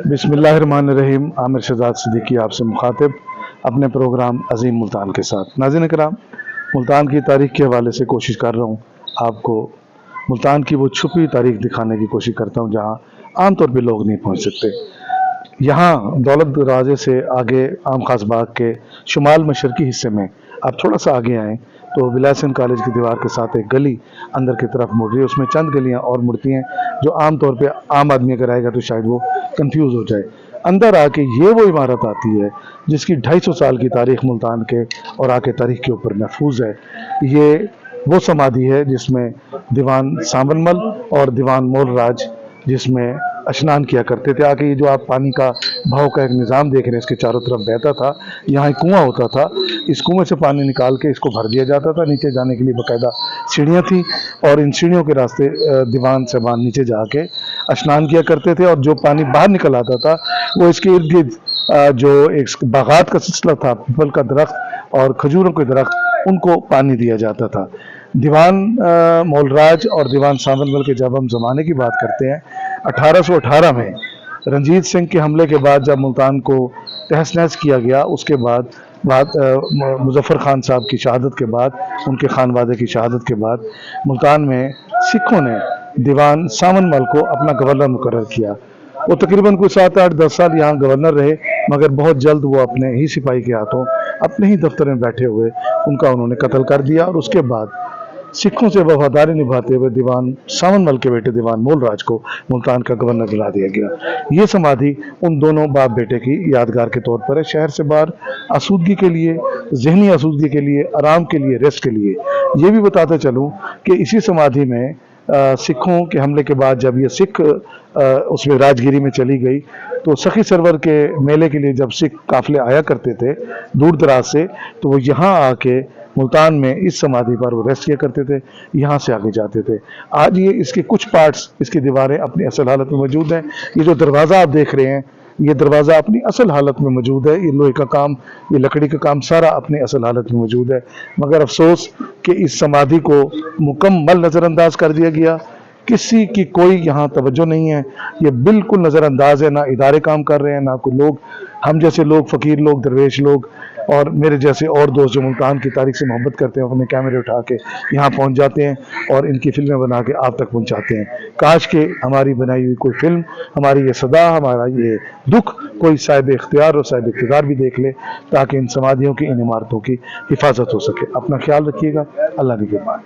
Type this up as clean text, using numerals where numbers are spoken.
बिस्मिल्लाहिर्रहमानिर्रहीम। आमिर शहजाद सिद्दीकी आपसे मुखातिब अपने प्रोग्राम अजीम मुल्तान के साथ। नाज़रीन किराम, मुल्तान की तारीख़ के हवाले से कोशिश कर रहा हूँ आपको मुल्तान की वो छुपी तारीख़ दिखाने की कोशिश करता हूँ जहाँ आम तौर पे लोग नहीं पहुँच सकते। यहाँ दौलत दरवाजे से आगे आम खास बाग के शुमाल मशरकी हिस्से में आप थोड़ा सा आगे आएँ तो विलासन कॉलेज की दीवार के साथ एक गली अंदर की तरफ मुड़ रही है। उसमें चंद गलियां और मुड़ती हैं जो आम तौर पे आम आदमी अगर आएगा तो शायद वो कंफ्यूज हो जाए। अंदर आके ये वो इमारत आती है जिसकी 250 साल की तारीख मुल्तान के और आके तारीख के ऊपर महफूज है। ये वो समाधि है जिसमें दीवान सावनमल और दीवान मोलराज जिसमें स्नान किया करते थे। आके ये जो आप पानी का बहाव का एक निज़ाम देख रहे हैं, इसके चारों तरफ बहता था। यहाँ एक कुआं होता था, इस कुएं से पानी निकाल के इसको भर दिया जाता था। नीचे जाने के लिए बाकायदा सीढ़ियाँ थी और इन सीढ़ियों के रास्ते दीवान साहबान नीचे जाके स्नान किया करते थे। और जो पानी बाहर निकल आता था वो इसके इर्द गिर्द जो एक बागात का सिलसिला था, पीपल का दरख्त और खजूरों के दरख्त, उनको पानी दिया जाता था। दीवान मोलराज और दीवान सावनमल के जब हम ज़माने की बात करते हैं, 1818 में रंजीत सिंह के हमले के बाद जब मुल्तान को तहस नहस किया गया, उसके बाद मुजफ्फर खान साहब की शहादत के बाद, उनके खानवादे की शहादत के बाद मुल्तान में सिखों ने दीवान सावनमल को अपना गवर्नर मुकर्रर किया। वो तकरीबन कोई 7-8-10 साल यहाँ गवर्नर रहे, मगर बहुत जल्द वो अपने ही सिपाही के हाथों अपने ही दफ्तर में बैठे हुए उनका उन्होंने कत्ल कर दिया। और उसके बाद सिखों से वफादारी निभाते हुए दीवान सावनमल के बेटे दीवान मोलराज को मुल्तान का गवर्नर बना दिया गया। ये समाधि उन दोनों बाप बेटे की यादगार के तौर पर है। शहर से बाहर आसूदगी के लिए, जहनी आसूदगी के लिए, आराम के लिए, रेस्ट के लिए। ये भी बताते चलूँ कि इसी समाधि में सिखों के हमले के बाद जब ये सिख उसमें राजगिरी में चली गई तो सखी सरवर के मेले के लिए जब सिख काफिले आया करते थे दूर दराज से, तो वो यहाँ आके मुल्तान में इस समाधि पर वो रेस्ट किया करते थे, यहाँ से आगे जाते थे। आज ये इसके कुछ पार्ट्स, इसकी दीवारें अपनी असल हालत में मौजूद हैं। ये जो दरवाज़ा आप देख रहे हैं, ये दरवाज़ा अपनी असल हालत में मौजूद है। ये लोहे का काम, ये लकड़ी का काम सारा अपनी असल हालत में मौजूद है। मगर अफसोस कि इस समाधि को मुकम्मल नज़रअंदाज कर दिया गया। किसी की कोई यहाँ तवज्जो नहीं है, ये बिल्कुल नज़रअंदाज है। ना इदारे काम कर रहे हैं, ना कोई लोग, हम जैसे लोग, फ़कीर लोग, दरवेश लोग और मेरे जैसे और दोस्त जो मुल्तान की तारीख से मोहब्बत करते हैं, अपने कैमरे उठा के यहाँ पहुँच जाते हैं और इनकी फिल्में बना के आप तक पहुँचाते हैं। काश के हमारी बनाई हुई कोई फिल्म, हमारी ये सदा, हमारा ये दुख कोई साहिब इख्तियार और साहिब इक़्तिदार भी देख ले, ताकि इन समाधियों की, इन इमारतों की हिफाजत हो सके। अपना ख्याल रखिएगा। अल्लाह की कृपा।